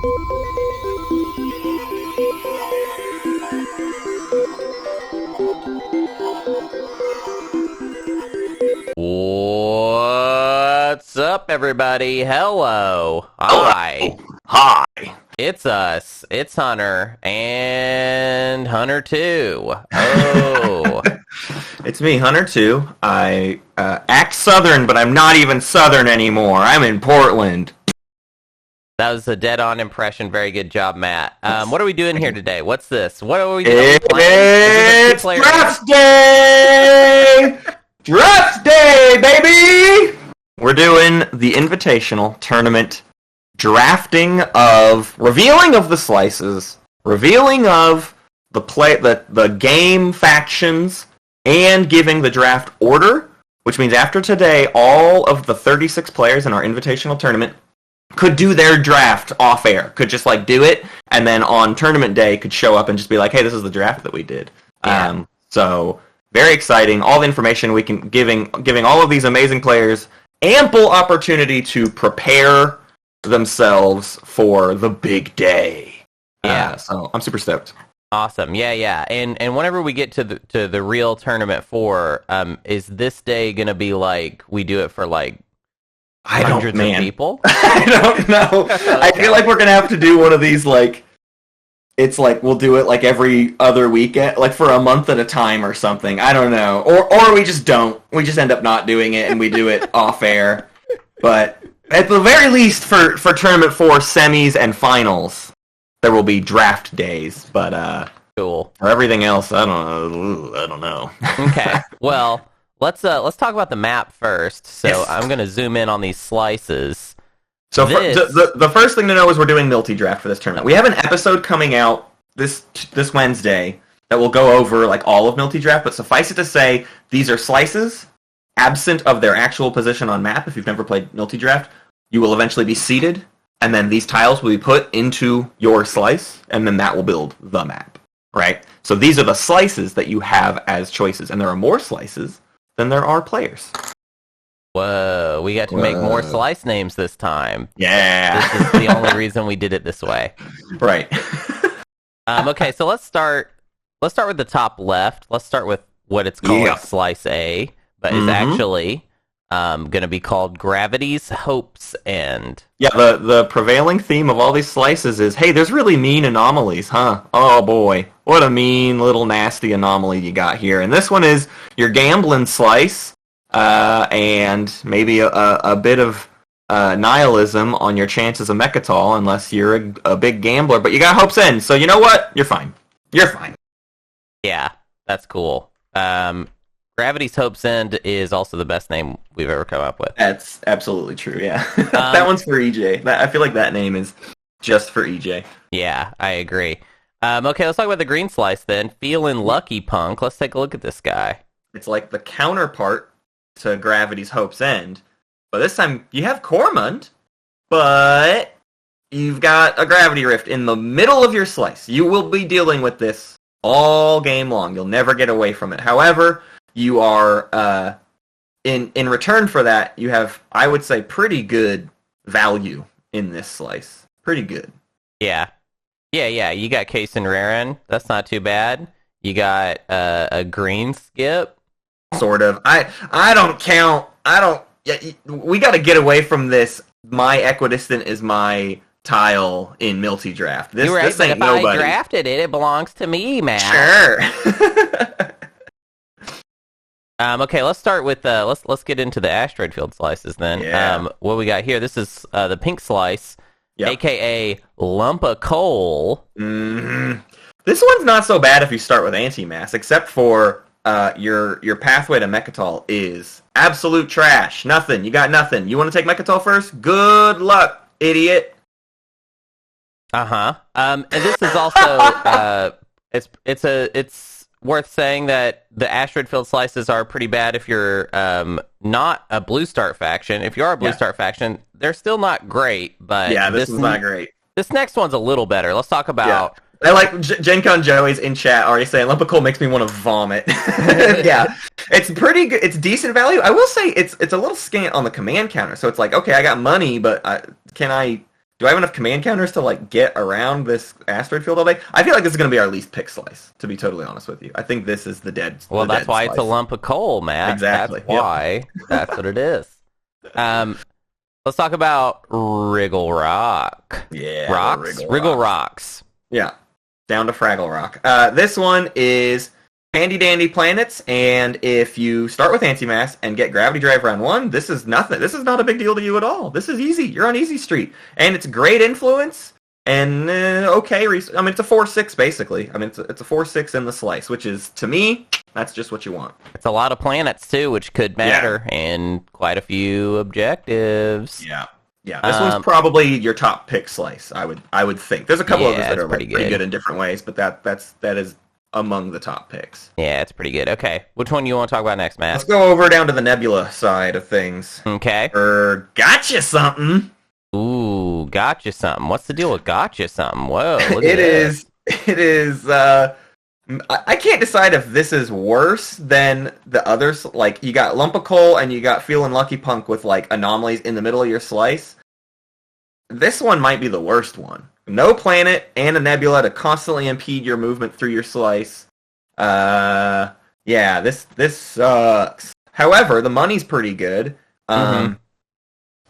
What's up, everybody? Hello. Hi. Hi. It's us. It's Hunter and Hunter 2. Oh. It's me, Hunter 2. I act Southern, but I'm not even Southern anymore. I'm in Portland. That was a dead-on impression. Very good job, Matt. What are we doing here today? What's this? What are we doing? It's Draft Day! Draft Day, baby! We're doing the Invitational Tournament drafting of, revealing of the slices, revealing of the game factions, and giving the draft order, which means after today, all of the 36 players in our Invitational Tournament could do their draft off air, could just like do it, and then on tournament day could show up and just be like, hey, this is the draft that we did. Yeah. So very exciting. All the information we can giving all of these amazing players ample opportunity to prepare themselves for the big day. Yeah. So I'm super stoked. Awesome. Yeah. And whenever we get to the real tournament 4, is this day gonna be like we do it for like hundreds of people? I don't know. Okay. I feel like we're gonna have to do one of these like, it's like we'll do it like every other weekend, like for a month at a time or something. I don't know. Or we just don't. We just end up not doing it and we do it off air. But at the very least for tournament 4 semis and finals, there will be draft days. But cool. For everything else, I don't know. Okay. Well, let's talk about the map first. So yes. I'm gonna zoom in on these slices. So the first thing to know is we're doing multi draft for this tournament. We have an episode coming out this Wednesday that will go over like all of multi draft, but suffice it to say these are slices absent of their actual position on map. If you've never played multi draft, you will eventually be seated, and then these tiles will be put into your slice, and then that will build the map. Right? So these are the slices that you have as choices, and there are more slices than there are players. Whoa, we got to make more slice names this time. Yeah. This is the only reason we did it this way. Right. Okay, so let's start with the top left. Let's start with what it's called Slice A, but is actually going to be called Gravity's Hope's End. Yeah, the prevailing theme of all these slices is, hey, there's really mean anomalies, huh? Oh boy, what a mean little nasty anomaly you got here. And this one is your gambling slice. And maybe a bit of nihilism on your chances of Mechatol, unless you're a big gambler. But you got Hope's End, so you know what? You're fine. You're fine. Yeah, that's cool. Gravity's Hope's End is also the best name we've ever come up with. That's absolutely true, yeah. That one's for EJ. I feel like that name is just for EJ. Yeah, I agree. Okay, let's talk about the green slice then. Feeling Lucky Punk. Let's take a look at this guy. It's like the counterpart to Gravity's Hope's End, but this time you have Cormund, but you've got a Gravity Rift in the middle of your slice. You will be dealing with this all game long. You'll never get away from it. However, you are in return for that, you have, I would say, pretty good value in this slice. Pretty good. Yeah. You got Case and Raren. That's not too bad. You got a green skip. Sort of. I don't count. Yeah, we got to get away from this. My Equidistant is my tile in multi draft. This, You're right, this but ain't if nobody. I drafted it, it belongs to me, man. Sure. Okay, let's start with let's get into the asteroid field slices then. Yeah. What we got here? This is the pink slice, aka Lump of Coal. Mm-hmm. This one's not so bad if you start with anti-mass, except for your pathway to Mechatol is absolute trash. Nothing. You got nothing. You want to take Mechatol first? Good luck, idiot. And this is also it's worth saying that the asteroid field slices are pretty bad if you're not a blue start faction. If you are a blue start faction, they're still not great. But this is not great. This next one's a little better. Let's talk about. I like Gen Con Joey's in chat already saying Lump of Coal makes me want to vomit. Yeah, it's pretty good. It's decent value. I will say it's a little scant on the command counter. So it's like, okay, I got money, but do I have enough command counters to like get around this asteroid field all day? I feel like this is going to be our least pick slice, to be totally honest with you. I think this is the dead. Well, the that's dead why slice. it's a lump of coal, Matt. Exactly. That's why. That's what it is. Let's talk about Wriggle Rock. Yeah, Rocks? Wriggle Rocks. Yeah, down to Fraggle Rock. This one is handy dandy planets, and if you start with anti-mass and get gravity drive round 1, this is nothing. This is not a big deal to you at all. This is easy. You're on easy street, and it's great influence. And okay, I mean it's a 4/6 basically. I mean it's a 4/6 in the slice, which is to me that's just what you want. It's a lot of planets too, which could matter in quite a few objectives. Yeah. This one's probably your top pick slice. I would think. There's a couple others that are pretty good in different ways, but that is among the top picks. Yeah, it's pretty good. Okay, which one do you want to talk about next, Matt? Let's go over down to the Nebula side of things. Okay. Gotcha something. Ooh, gotcha something. What's the deal with gotcha something? Whoa, look at It this. is. I can't decide if this is worse than the others. Like, you got Lump of Coal and you got Feelin' Lucky Punk with, like, anomalies in the middle of your slice. This one might be the worst one. No planet and a nebula to constantly impede your movement through your slice. Yeah, this sucks. However, the money's pretty good. I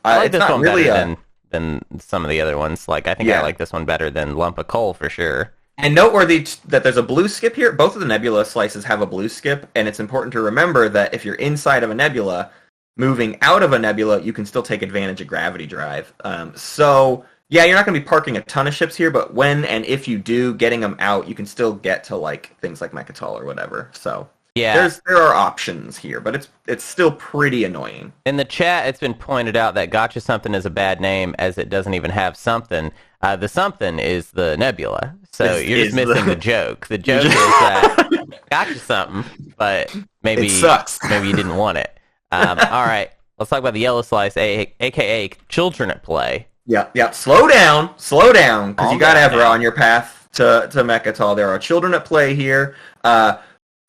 like this one really better than some of the other ones. Like, I think I like this one better than Lump of Coal for sure. And noteworthy that there's a blue skip here. Both of the nebula slices have a blue skip, and it's important to remember that if you're inside of a nebula, moving out of a nebula, you can still take advantage of gravity drive. So, yeah, you're not going to be parking a ton of ships here, but when and if you do, getting them out, you can still get to like things like Mechatol or whatever. So, yeah, there are options here, but it's still pretty annoying. In the chat, it's been pointed out that Gotcha Something is a bad name as it doesn't even have something. The something is the nebula, so you're just missing the joke. The joke is that Gotcha Something, but maybe it sucks. Maybe you didn't want it. All right, let's talk about the yellow slice, aka children at play. Yeah. Slow down, because you got Evra on your path to Mechatol. There are children at play here.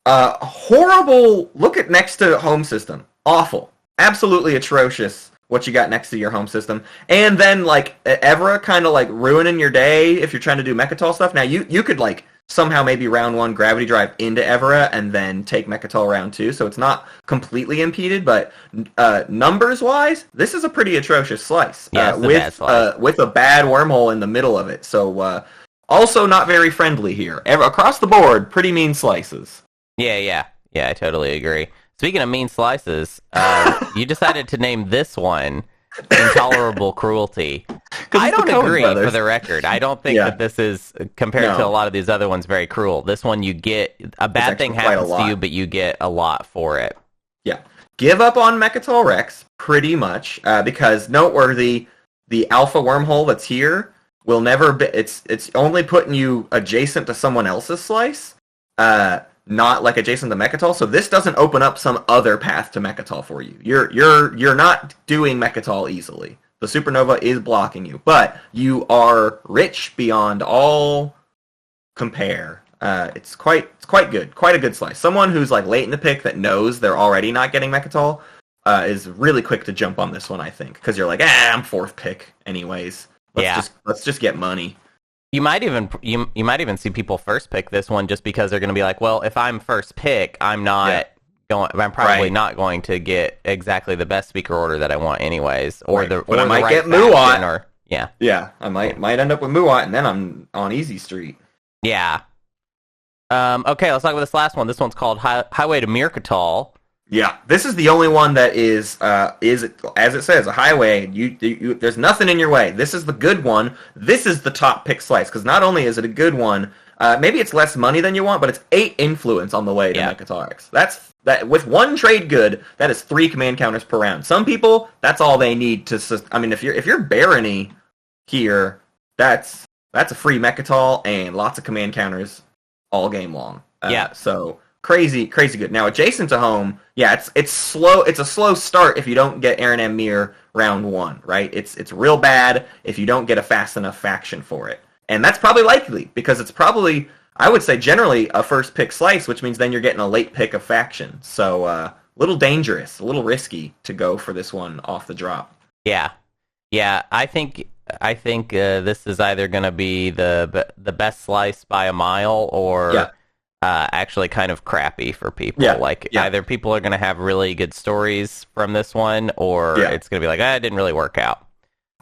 Horrible. Look at next to home system. Awful. Absolutely atrocious. What you got next to your home system, and then like Evra kind of like ruining your day if you're trying to do Mechatol stuff. Now you could like somehow maybe round 1 gravity drive into Evra and then take Mechatol round 2, so it's not completely impeded. But numbers wise, this is a pretty atrocious slice. Yeah, with a bad wormhole in the middle of it. So also not very friendly here. Across the board, pretty mean slices. Yeah, I totally agree. Speaking of mean slices, you decided to name this one Intolerable Cruelty. I don't agree, for the record. I don't think that this is, compared to a lot of these other ones, very cruel. This one, you get, a bad thing happens to you, but you get a lot for it. Yeah. Give up on Mechatol Rex, pretty much, because noteworthy, the alpha wormhole that's here will never be, it's only putting you adjacent to someone else's slice, not like adjacent to Mechatol, so this doesn't open up some other path to Mechatol for you. You're not doing Mechatol easily. The supernova is blocking you, but you are rich beyond all compare. It's quite good, quite a good slice. Someone who's like late in the pick that knows they're already not getting Mechatol is really quick to jump on this one, I think, because you're like, I'm 4th pick anyways. Let's just get money. You might even see people first pick this one just because they're going to be like, well, if I'm first pick, I'm probably not going to get exactly the best speaker order that I want anyways, but I might get Muat. I might end up with Muat, and then I'm on easy street. Yeah. Okay, let's talk about this last one. This one's called Highway to Mirkatol. Yeah, this is the only one that is as it says, a highway. You there's nothing in your way. This is the good one. This is the top pick slice, because not only is it a good one, maybe it's less money than you want, but it's 8 influence on the way to Mechatol Rex. That with 1 trade good, that is 3 command counters per round. Some people, that's all they need to. I mean, if you're Barony here, that's a free Mechatol and lots of command counters all game long. So. Crazy good. Now, adjacent to home, it's slow. It's a slow start if you don't get Aaron M. Mir round 1, right? It's real bad if you don't get a fast enough faction for it. And that's probably likely, because it's probably, I would say, generally a first pick slice, which means then you're getting a late pick of faction. So, a little dangerous, a little risky to go for this one off the drop. Yeah, I think I think this is either going to be the best slice by a mile, or actually kind of crappy for people. Either people are going to have really good stories from this one, or it's going to be like, it didn't really work out.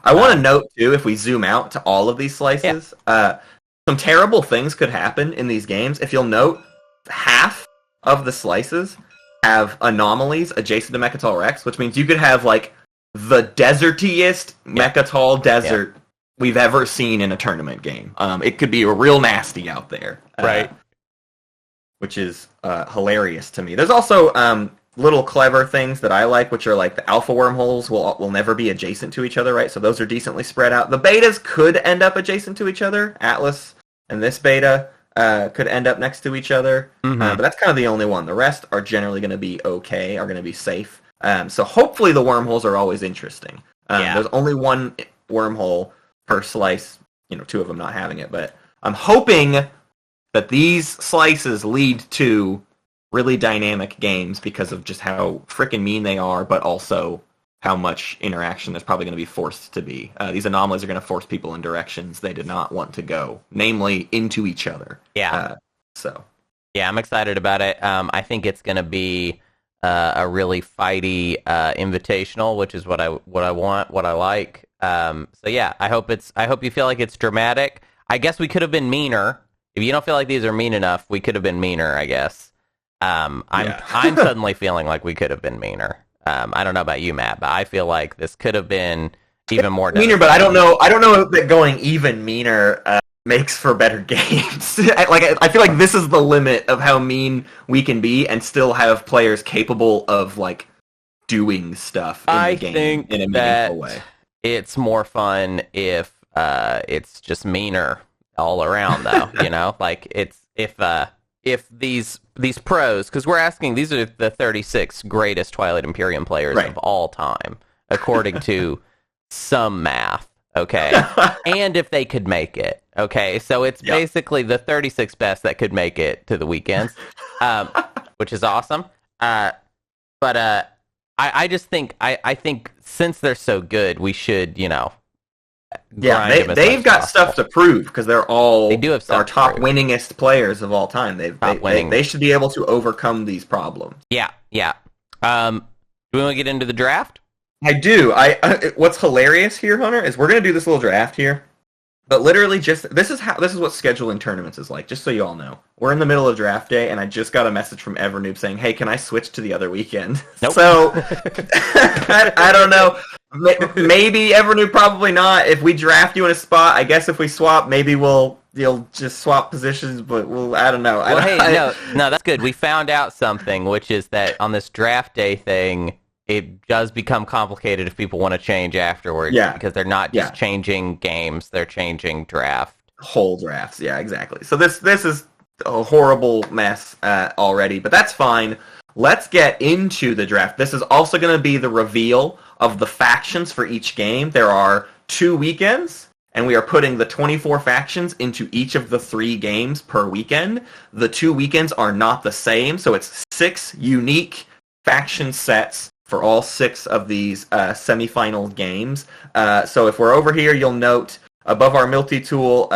I want to note too, if we zoom out to all of these slices, some terrible things could happen in these games. If you'll note, half of the slices have anomalies adjacent to Mechatol Rex, which means you could have like the desertiest Mechatol desert we've ever seen in a tournament game. It could be real nasty out there, right? Which is hilarious to me. There's also little clever things that I like, which are like the alpha wormholes will never be adjacent to each other, right? So those are decently spread out. The betas could end up adjacent to each other. Atlas and this beta could end up next to each other, but that's kind of the only one. The rest are generally going to be okay, are going to be safe. So hopefully the wormholes are always interesting. There's only one wormhole per slice, 2 of them not having it, but I'm hoping that these slices lead to really dynamic games because of just how freaking mean they are, but also how much interaction there's probably going to be forced to be. These anomalies are going to force people in directions they did not want to go, namely into each other. Yeah. Yeah, I'm excited about it. I think it's going to be a really fighty invitational, which is what I want, what I like. I hope you feel like it's dramatic. I guess we could have been meaner. If you don't feel like these are mean enough, we could have been meaner, I guess. I'm suddenly feeling like we could have been meaner. I don't know about you, Matt, but I feel like this could have been even more meaner. But I don't know that going even meaner makes for better games. I feel like this is the limit of how mean we can be and still have players capable of like doing stuff in the game in a meaningful way. It's more fun if it's just meaner all around, though. Like it's if these pros, because we're asking, these are the 36 greatest Twilight Imperium players of all time, according to some math, okay? And if they could make it, okay? So it's basically the 36 best that could make it to the weekends, which is awesome. But I just think, I think since they're so good, we should, they've got stuff to prove because they're all our top winningest players of all time. They should be able to overcome these problems. Yeah. Do we want to get into the draft? I do. What's hilarious here, Hunter, is we're going to do this little draft here, but literally this is what scheduling tournaments is like. Just so you all know, we're in the middle of draft day, and I just got a message from Evernoob saying, "Hey, can I switch to the other weekend?" Nope. So I don't know. Maybe Evernoob, probably not. If we draft you in a spot, I guess if we swap, maybe you'll just swap positions. But I don't know. Well, no, that's good. We found out something, which is that on this draft day thing, it does become complicated if people want to change afterwards. Yeah, because they're not just changing games; they're changing whole drafts. Yeah, exactly. So this is a horrible mess already, but that's fine. Let's get into the draft. This is also going to be the reveal of the factions for each game. There are 2 weekends, and we are putting the 24 factions into each of the 3 games per weekend. The 2 weekends are not the same, so it's 6 unique faction sets for all 6 of these semifinal games. So if we're over here, you'll note above our multi-tool,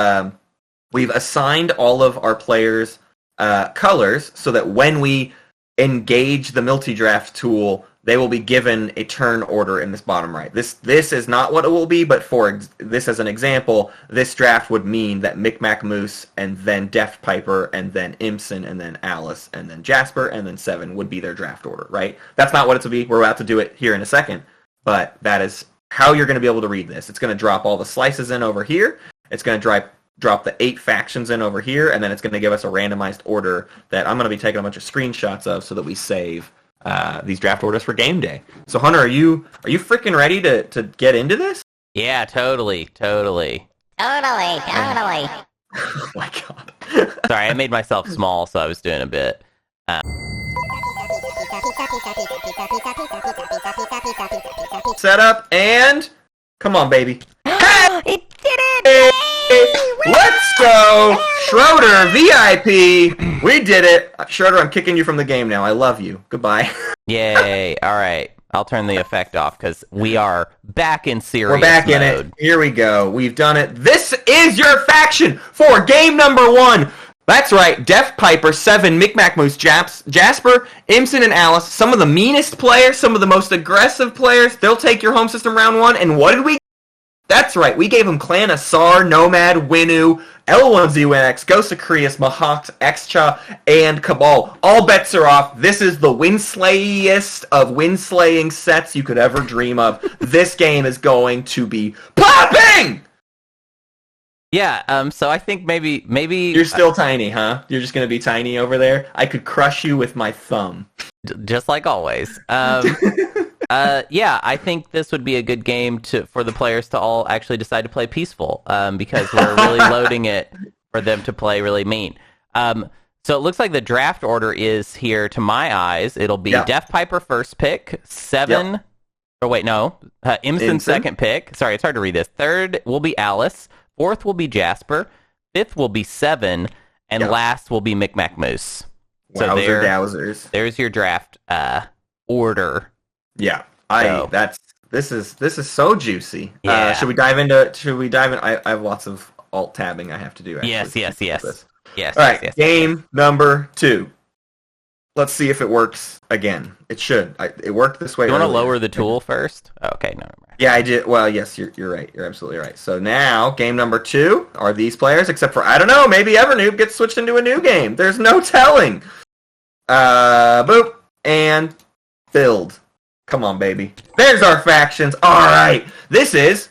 we've assigned all of our players' colors so that when we engage the multi-draft tool, they will be given a turn order in this bottom right. This is not what it will be, but for this as an example, this draft would mean that Micmac Moose and then Deft Piper and then Imson and then Alice and then Jasper and then Seven would be their draft order, right? That's not what it's to be. We're about to do it here in a second, but that is how you're going to be able to read this. It's going to drop all the slices in over here. It's going to drop the 8 factions in over here, and then it's going to give us a randomized order that I'm going to be taking a bunch of screenshots of so that we save these draft orders for game day. So Hunter, are you freaking ready to get into this? Yeah, totally. Totally. Oh my god. Sorry, I made myself small, so I was doing a bit. Set up and come on, baby. It did it! Let's go! Schroeder, VIP! We did it! Schroeder, I'm kicking you from the game now. I love you. Goodbye. Yay. All right. I'll turn the effect off because we are back in serious We're back mode. in it. Here we go. We've done it. This is your faction for game number 1. That's right. Def Piper, 7, Micmac Moose, Jasper, Imson, and Alice. Some of the meanest players, some of the most aggressive players. They'll take your home system round 1. And what did we? That's right. We gave them Clan Asar, Nomad, Winu, L1Z1X, Ghost of Creus, Mahox, Xcha, and Cabal. All bets are off. This is the winslayest of winslaying sets you could ever dream of. This game is going to be popping! Yeah, so I think maybe You're still tiny, huh? You're just gonna be tiny over there? I could crush you with my thumb. just like always. Yeah, I think this would be a good game for the players to all actually decide to play peaceful, because we're really loading it for them to play really mean. So it looks like the draft order is here to my eyes. It'll be Def Piper first pick, 7. Yep. Oh wait, no, Imson second pick. Sorry, it's hard to read this. Third will be Alice. Fourth will be Jasper. Fifth will be 7, and last will be Micmac Moose. So Wowzers. There's your draft order. Yeah, this is so juicy. Yeah. Should we dive in? I have lots of alt tabbing I have to do. Actually, yes. All right, game number 2. Let's see if it works again. It should. It worked this way. You want to lower the tool first? Okay, no. Yeah, I did. Well, yes, you're right. You're absolutely right. So now, game number 2 are these players, except for, I don't know, maybe Evernoob gets switched into a new game. There's no telling. Boop. And filled. Come on, baby. There's our factions. All right. This is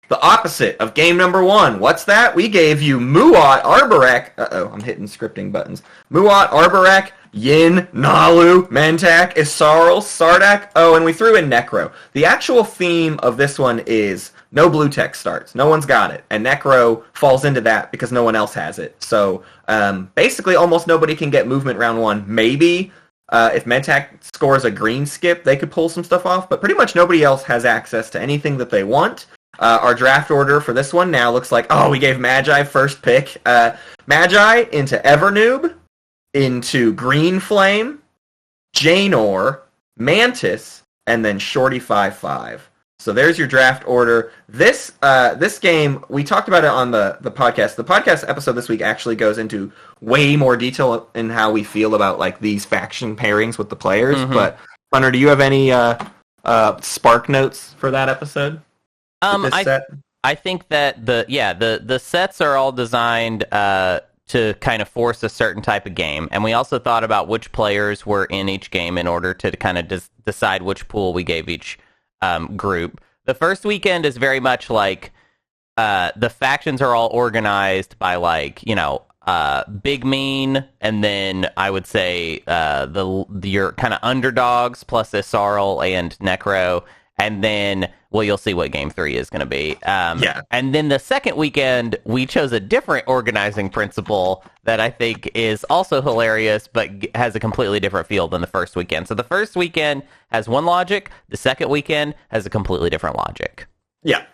the opposite of game number 1. What's that? We gave you Muat, Arborek. Uh-oh, I'm hitting scripting buttons. Muat, Arborek, Yin, Nalu, Mentak, Isarl, Sardak. Oh, and we threw in Necro. The actual theme of this one is no blue tech starts. No one's got it. And Necro falls into that because no one else has it. So basically almost nobody can get movement round 1. Maybe if Mentak scores a green skip, they could pull some stuff off. But pretty much nobody else has access to anything that they want. Our draft order for this one now looks like, we gave Magi first pick. Magi into Evernoob, into Green Flame, Janor, Mantis, and then Shorty 5-5. So there's your draft order. This game, we talked about it on the podcast. The podcast episode this week actually goes into way more detail in how we feel about like these faction pairings with the players. Mm-hmm. But Hunter, do you have any spark notes for that episode? I think that the sets are all designed to kind of force a certain type of game, and we also thought about which players were in each game in order to kind of decide which pool we gave each group. The first weekend is very much like the factions are all organized by like Big Mean, and then I would say your kind of underdogs plus Isarl and Necro. And then, you'll see what game 3 is going to be. And then the second weekend, we chose a different organizing principle that I think is also hilarious, but has a completely different feel than the first weekend. So the first weekend has one logic. The second weekend has a completely different logic. Yeah.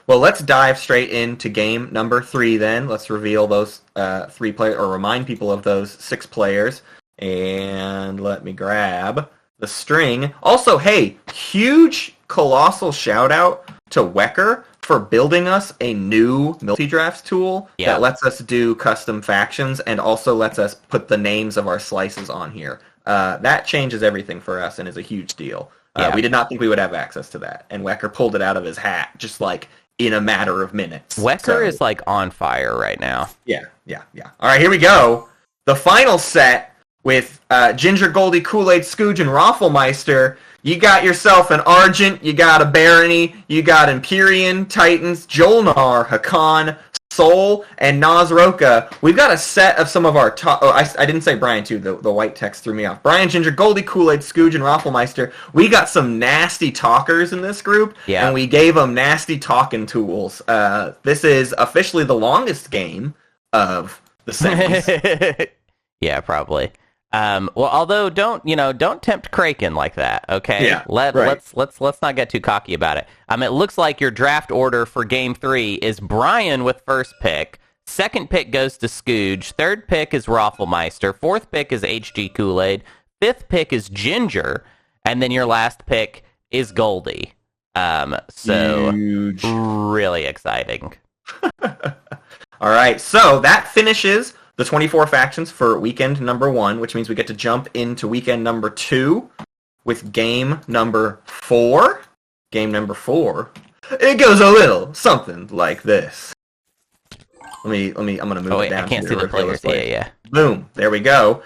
Well, let's dive straight into game number 3 then. Let's reveal those 3 players, or remind people of those 6 players. And let me grab the string. Also, hey, huge, colossal shout out to Wecker for building us a new multi-drafts tool that lets us do custom factions and also lets us put the names of our slices on here. That changes everything for us and is a huge deal. We did not think we would have access to that, and Wecker pulled it out of his hat just like in a matter of minutes. Wecker is like on fire right now. Yeah. All right, here we go. The final set with Ginger, Goldie, Kool-Aid, Scooge, and Rafflemeister. You got yourself an Argent, you got a Barony, you got Empyrean, Titans, Jolnar, Hakan, Soul, and Nazroka. We've got a set of some of our top... Oh, I didn't say Brian, too. The white text threw me off. Brian, Ginger, Goldie, Kool-Aid, Scooge, and Rafflemeister. We got some nasty talkers in this group, and we gave them nasty talking tools. This is officially the longest game of the series. Yeah, probably. Although don't tempt Kraken like that, okay? Yeah, let's not get too cocky about it. It looks like your draft order for game 3 is Brian with first pick, second pick goes to Scooge, third pick is Rafflemeister, fourth pick is HG Kool-Aid, fifth pick is Ginger, and then your last pick is Goldie. So Huge. Really exciting. All right, so that finishes the 24 factions for weekend number 1, which means we get to jump into weekend number 2 with game number 4. Game number 4. It goes a little something like this. I'm gonna move it down. I can't see the players. Yeah. Boom. There we go.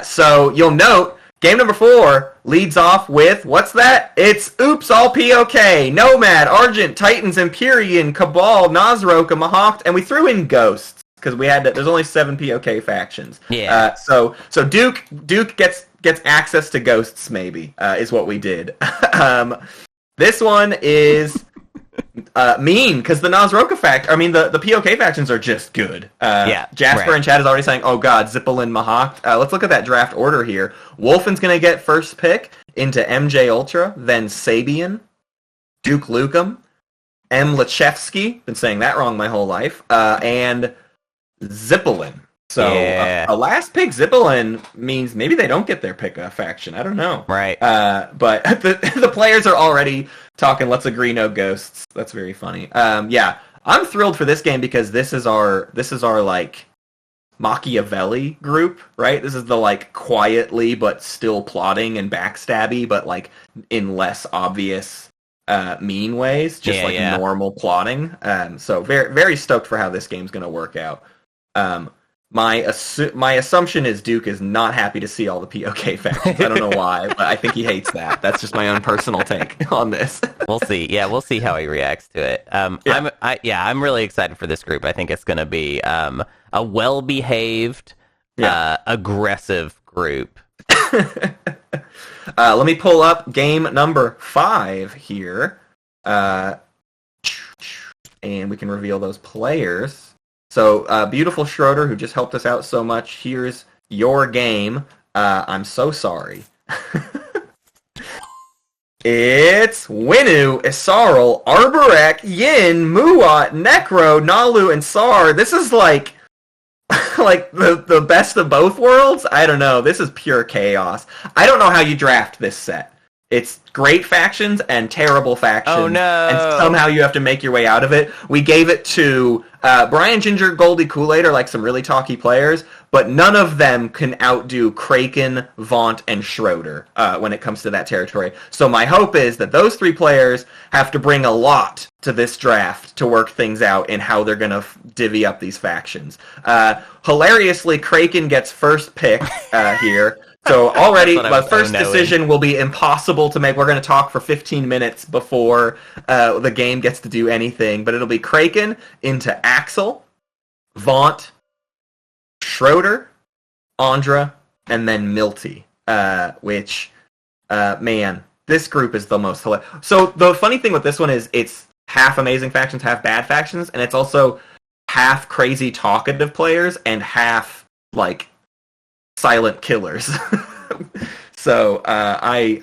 So you'll note game number 4 leads off with, what's that? It's Oops All POK, Nomad, Argent, Titans, Empyrean, Cabal, Nazroka, Mahokt, and we threw in Ghosts because there's only 7 POK factions. Yeah. So Duke gets access to Ghosts maybe is what we did. This one is mean because the Nazroka the POK factions are just good. Jasper in chat is already saying, "Oh God, Zippelin, Mahokt." Let's look at that draft order here. Wolfen's gonna get first pick into MJ Ultra, then Sabian, Duke Lukem, M. Lachevsky. Been saying that wrong my whole life. And Zippelin. So a last pick Zippelin means maybe they don't get their pick faction. I don't know. Right. But the players are already talking, let's agree no ghosts. That's very funny. I'm thrilled for this game because this is our like Machiavelli group, right? This is the like quietly but still plotting and backstabby, but like in less obvious mean ways, just normal plotting. So very, very stoked for how this game's going to work out. My assumption is Duke is not happy to see all the POK factions. I don't know why, but I think he hates that. That's just my own personal take on this. We'll see. Yeah, we'll see how he reacts to it. I'm really excited for this group. I think it's going to be a well-behaved, aggressive group. Let me pull up game number 5 here, and we can reveal those players. So, beautiful Schroeder, who just helped us out so much, here's your game. I'm so sorry. It's Winu, Isarl, Arborek, Yin, Muat, Necro, Nalu, and Sar. This is like the best of both worlds? I don't know. This is pure chaos. I don't know how you draft this set. It's great factions and terrible factions. Oh, no. And somehow you have to make your way out of it. We gave it to Brian Ginger, Goldie, Kool-Aid are like some really talky players, but none of them can outdo Kraken, Vaunt, and Schroeder when it comes to that territory. So my hope is that those 3 players have to bring a lot to this draft to work things out in how they're going to divvy up these factions. Hilariously, Kraken gets first pick here. So already, my first decision will be impossible to make. We're going to talk for 15 minutes before the game gets to do anything. But it'll be Kraken into Axel, Vaunt, Schroeder, Andra, and then Milty. Which, man, this group is the most hilarious. So the funny thing with this one is it's half amazing factions, half bad factions. And it's also half crazy talkative players and half, like, silent killers. So I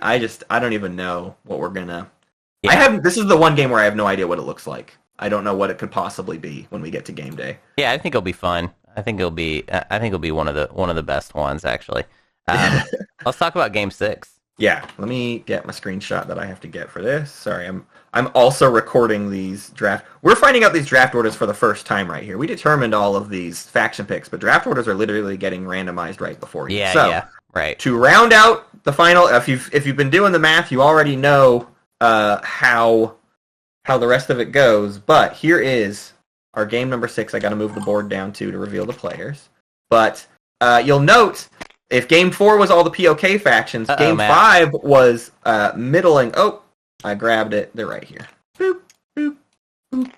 don't even know what we're gonna. This is the one game where I have no idea what it looks like. I don't know what it could possibly be when we get to game day. Yeah, I think it'll be fun. I think it'll be one of the best ones actually. Let's talk about game 6. Yeah, let me get my screenshot that I have to get for this. Sorry, I'm also recording these draft. We're finding out these draft orders for the first time right here. We determined all of these faction picks, but draft orders are literally getting randomized right before you. Yeah, right. To round out the final, if you've been doing the math, you already know how the rest of it goes. But here is our game number 6. I got to move the board down to reveal the players. But you'll note, if game 4 was all the POK factions, game 5 was middling. Oh, I grabbed it. They're right here. Boop, boop, boop.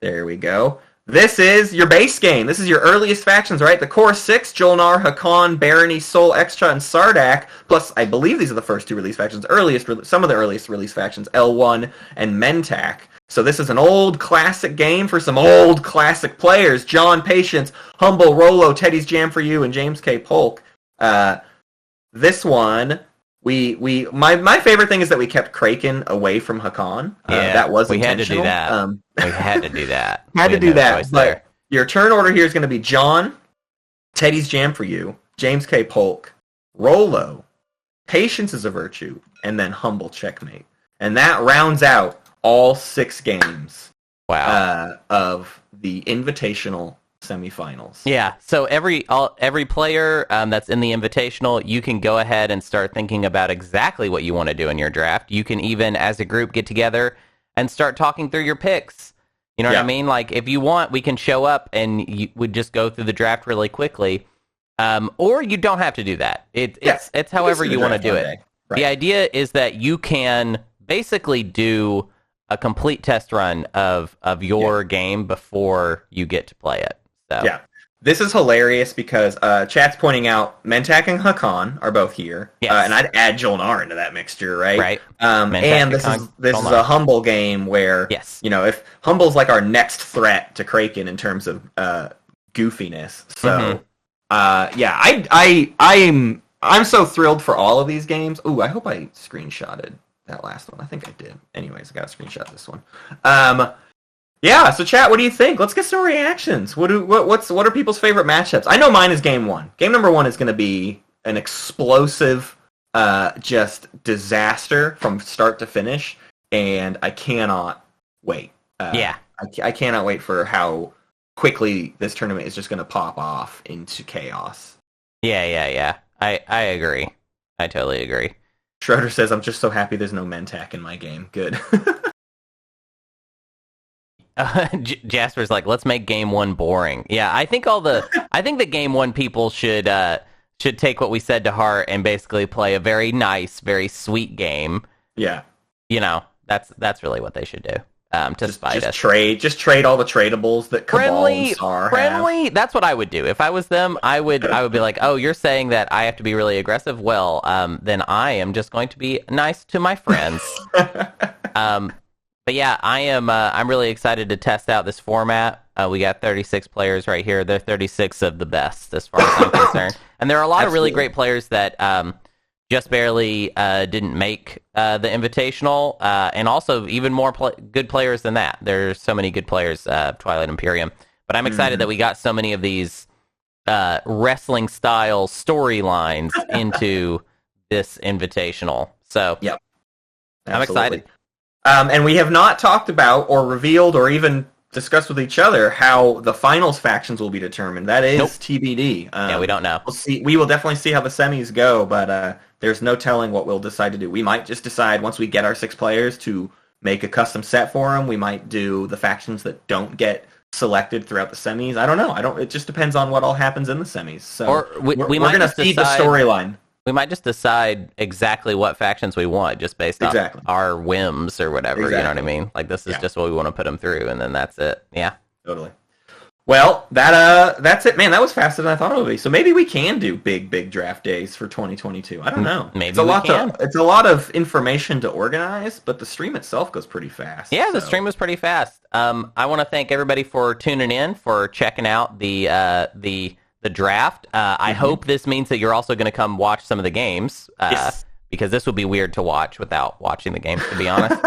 There we go. This is your base game. This is your earliest factions, right? The core 6, Jolnar, Hakan, Barony, Sol, Extra, and Sardak. Plus, I believe these are the first 2 release factions. Some of the earliest release factions, L1 and Mentak. So this is an old classic game for some old classic players. John Patience, Humble, Rolo, Teddy's Jam for You, and James K. Polk. This one, my favorite thing is that we kept Kraken away from Hakan. That was intentional. We had to do that. Had to do that. But your turn order here is going to be John, Teddy's Jam for You, James K. Polk, Rolo, patience is a virtue, and then humble checkmate. And that rounds out all 6 games of the Invitational semifinals. Yeah, so every player that's in the Invitational, you can go ahead and start thinking about exactly what you want to do in your draft. You can even, as a group, get together and start talking through your picks. You know what I mean? Like, if you want, we can show up and you would just go through the draft really quickly. Or you don't have to do that. It's however you want to do it. Right. The idea is that you can basically do a complete test run of your game before you get to play it. So. Yeah. This is hilarious because chat's pointing out Mentak and Hakan are both here. Yes. And I'd add Jolnar into that mixture, right? Right. And this is a Humble game where, if Humble's like our next threat to Kraken in terms of goofiness. So, I'm so thrilled for all of these games. Ooh, I hope I screenshotted that last one. I think I did. Anyways, I got to screenshot this one. So chat, what do you think? Let's get some reactions. What are people's favorite matchups? I know mine is game 1. Game number 1 is going to be an explosive, just disaster from start to finish, and I cannot wait. I cannot wait for how quickly this tournament is just going to pop off into chaos. Yeah. I agree. I totally agree. Schroeder says, I'm just so happy there's no Mentak in my game. Good. Jasper's like, let's make game 1 boring. Yeah, I think the game 1 people should take what we said to heart and basically play a very nice, very sweet game. Yeah. That's really what they should do. To spite us. Trade all the tradables that Cabal and Star friendly. have. That's what I would do. If I was them, I would be like, oh, you're saying that I have to be really aggressive? Well, then I am just going to be nice to my friends. But yeah, I'm really excited to test out this format. We got 36 players right here. They're 36 of the best as far as I'm concerned. And there are a lot of really great players that just barely didn't make the Invitational, and also even more good players than that. There's so many good players, Twilight Imperium. But I'm excited that we got so many of these wrestling-style storylines into this Invitational. So, yep. I'm excited. And we have not talked about or revealed or even discussed with each other how the finals factions will be determined. That is TBD. We don't know. We'll see. We will definitely see how the semis go, but there's no telling what we'll decide to do. We might just decide once we get our 6 players to make a custom set for them. We might do the factions that don't get selected throughout the semis. I don't know. It just depends on what all happens in the semis. So or we might going to feed the storyline. We might just decide exactly what factions we want, just based on our whims or whatever. You know what I mean? Like, this is just what we want to put them through, and then that's it. Yeah, totally. Well, that's it, man. That was faster than I thought it would be. So maybe we can do big draft days for 2022. I don't know. Maybe it's a lot of information to organize, but the stream itself goes pretty fast. Yeah, the stream was pretty fast. I want to thank everybody for tuning in, for checking out the draft. I hope this means that you're also going to come watch some of the games, because this would be weird to watch without watching the games, to be honest.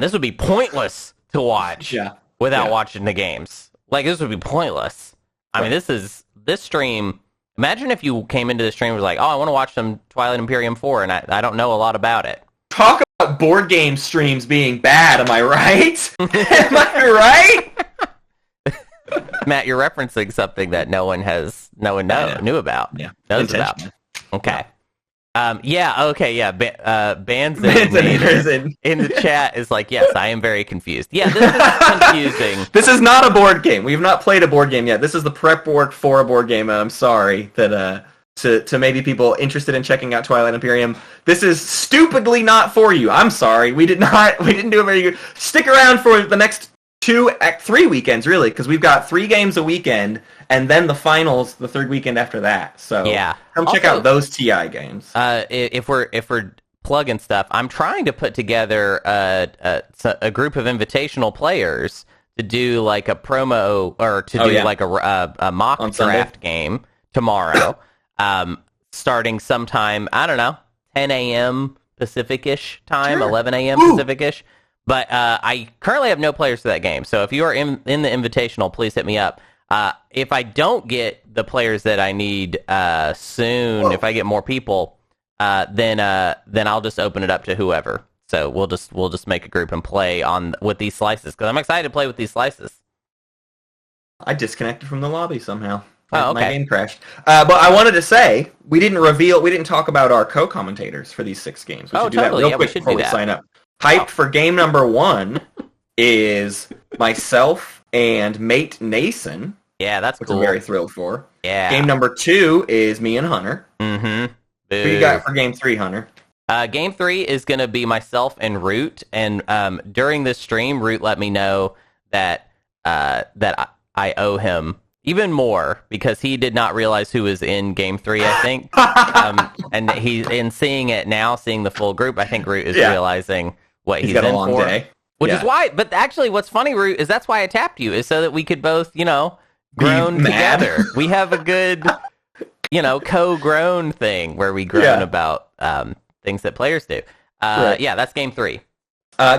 This would be pointless to watch without watching the games. Like, this would be pointless. I mean, this stream, imagine if you came into the stream and was like, oh, I want to watch some Twilight Imperium 4, and I don't know a lot about it. Talk about board game streams being bad, am I right? Am I right? Matt, you're referencing something that no one knew about. Yeah, knows about. Okay. Bands in the chat is like, yes, I am very confused. Yeah, this is confusing. This is not a board game. We have not played a board game yet. This is the prep work for a board game. I'm sorry that to maybe people interested in checking out Twilight Imperium, this is stupidly not for you. I'm sorry. We didn't do a very good. Stick around for the next 3 weekends, really, because we've got 3 games a weekend, and then the finals the 3rd weekend after that. So come check out those TI games. If we're plugging stuff, I'm trying to put together a group of invitational players to do like a promo or to do like a mock on draft Sunday game tomorrow, starting sometime, I don't know, 10 a.m. Pacific-ish time, 11 a.m. Pacific-ish. But I currently have no players for that game, so if you are in the Invitational, please hit me up. If I don't get the players that I need soon, if I get more people, then I'll just open it up to whoever. So we'll just make a group and play with these slices because I'm excited to play with these slices. I disconnected from the lobby somehow. Oh, okay. My game crashed. But I wanted to say we didn't talk about our co-commentators for these 6 games. We should do totally. that real quick before we sign up. Hyped for game number 1 is myself and mate Nason. Yeah, that's which cool. I'm very thrilled for. Yeah. Game number 2 is me and Hunter. Mm-hmm. Who you got for game 3, Hunter? Game 3 is going to be myself and Root. And during this stream, Root let me know that I owe him even more because he did not realize who was in game 3, I think. And in seeing it now, seeing the full group, I think Root is realizing what he's got in a long for. Day. Which is why, but actually what's funny, Root, is that's why I tapped you, is so that we could both, groan together. We have a good, co-groan thing where we groan about things that players do. Yeah, that's game 3.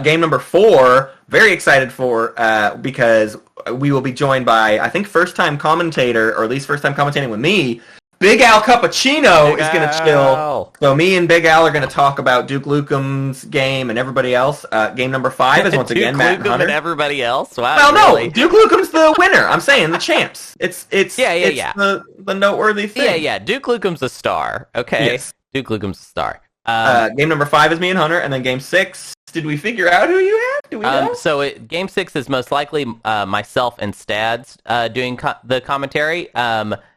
Game number 4, very excited for, because we will be joined by, I think, first-time commentator, or at least first-time commentating with me, Big Al Cappuccino is going to chill. So me and Big Al are going to talk about Duke Lucum's game and everybody else. Game number 5 is once again Matt and Hunter. And everybody else? Wow. Well, no, Duke Lucum's the winner. I'm saying the champs. It's the noteworthy thing. Yeah. Duke Lucum's a star. Okay. Yes. Duke Lucum's a star. Game number 5 is me and Hunter, and then game 6. Did we figure out who you have? Do we know? So game 6 is most likely myself and Stads doing the commentary.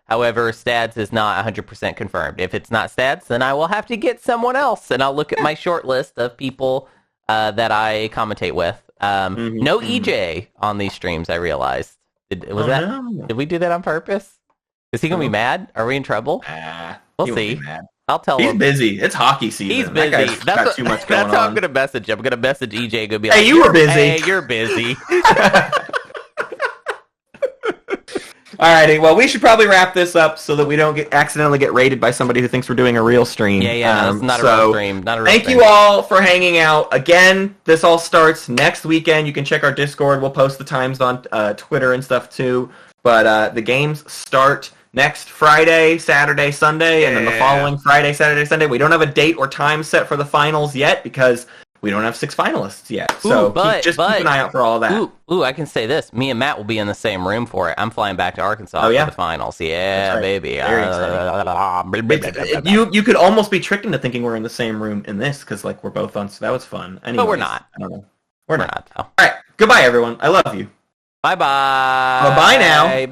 However, Stads is not 100% confirmed. If it's not Stads, then I will have to get someone else, and I'll look at my short list of people that I commentate with. No EJ on these streams, I realized. Did we do that on purpose? Is he going to be mad? Are we in trouble? We'll see. I'll tell him. He's busy. It's hockey season. He's busy. That guy's got too much going on. That's how I'm going to message him. I'm going to message EJ. Gonna be like, hey, you were busy. Hey, you're busy. Alrighty, well, we should probably wrap this up so that we don't accidentally get raided by somebody who thinks we're doing a real stream. Yeah, no, it's not a real stream. Thank you all for hanging out. Again, this all starts next weekend. You can check our Discord. We'll post the times on Twitter and stuff too. But the games start next Friday, Saturday, Sunday, and then the following Friday, Saturday, Sunday. We don't have a date or time set for the finals yet because we don't have 6 finalists yet. So keep an eye out for all that. I can say this. Me and Matt will be in the same room for it. I'm flying back to Arkansas for the finals. Yeah, baby. You could almost be tricked into thinking we're in the same room in this because we're both on. So that was fun. Anyways, but we're not. I don't know. We're not. Though. All right. Goodbye, everyone. I love you. Bye-bye. Bye-bye now. Bye.